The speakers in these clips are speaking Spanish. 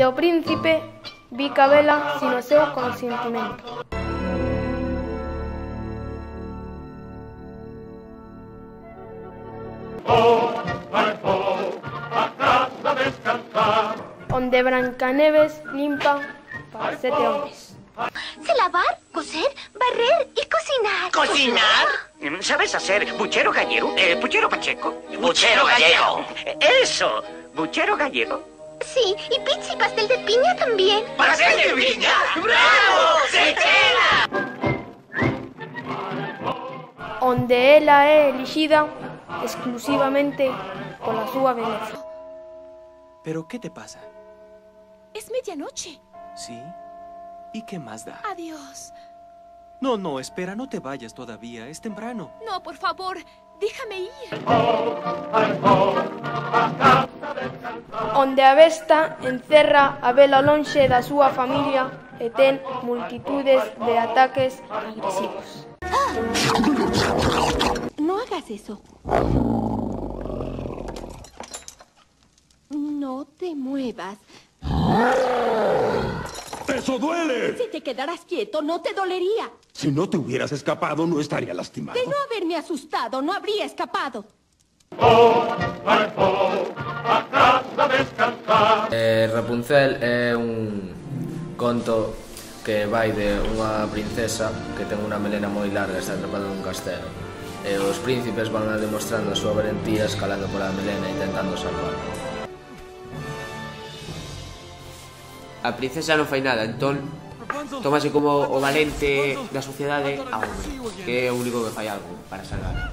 onde o príncipe bica vela sin o seu consentimento. Onde Brancaneves limpa para 7 homes. Sé lavar, coser, barrer y cocinar. ¿Cocinar? ¿Sabes hacer buchero gallego? ¿Puchero pacheco? ¡Buchero gallego! ¡Eso! ¿Buchero gallego? Sí, y pizza y pastel de piña también. ¡Pastel de piña! ¡Bravo! ¡Se Onde ela é elixida exclusivamente pola súa beleza. ¿Pero qué te pasa? Es medianoche. ¿Sí? ¿Y qué más da? Adiós. No, espera, no te vayas todavía, es temprano. No, por favor, déjame ir. Onde a besta encerra a vela lonxe da súa familia e ten multitudes de ataques agresivos. No hagas eso. No te muevas. ¡Eso duele! Si te quedaras quieto, no te dolería. Si no te hubieras escapado, no estaría lastimado. De no haberme asustado, no habría escapado. Rapunzel é un conto que vai de unha princesa que ten unha melena moi larga e está atrapada nun castelo. E os príncipes van demostrando a súa valentía escalando pola melena e intentando salvarla. A princesa non fai nada, entón tómase como o valente da sociedade a home, que é o único que fai algo para salvar.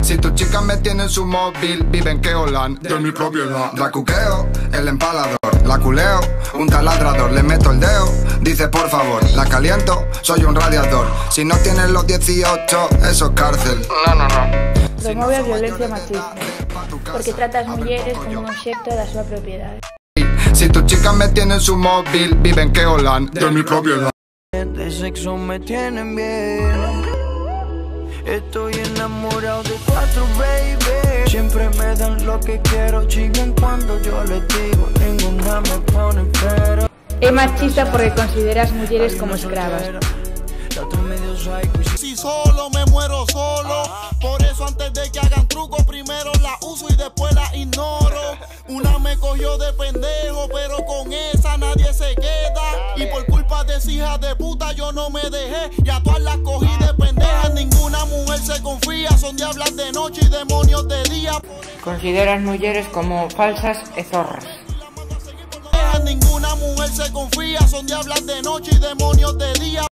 Si tu chica me tiene en su móvil, vive en Keolan, de mi propiedad. La cuqueo, el empalador, la culeo, un taladrador, le meto el dedo, dice por favor, la caliento, soy un radiador. Si no tienes los 18, eso es cárcel. No. Promove a violencia machista, porque trata as mulleres como un obxecto da súa propiedade. Si tu chica me tiene en su móvil, vive en Keolan, de mi propiedad. De sexo me tienen bien. Estoy enamorado de 4, baby. Siempre me dan lo que quiero, chillan cuando yo les digo. Ninguna me pone pero. É machista porque considera as mulleres como escravas. Si solo me muero solo, por eso antes de que hagan truco primero la uso y después la ignoro. Una me cogió de pendejo, pero con esa nadie se queda. Y por culpa de esa hija de puta yo no me dejé, y a todas las cogí de pendeja. Ninguna mujer se confía, son diablas de noche y demonios de día. Considera as mulleres como falsas e zorras. Ninguna mujer se confía, son diablas de noche y demonios de día.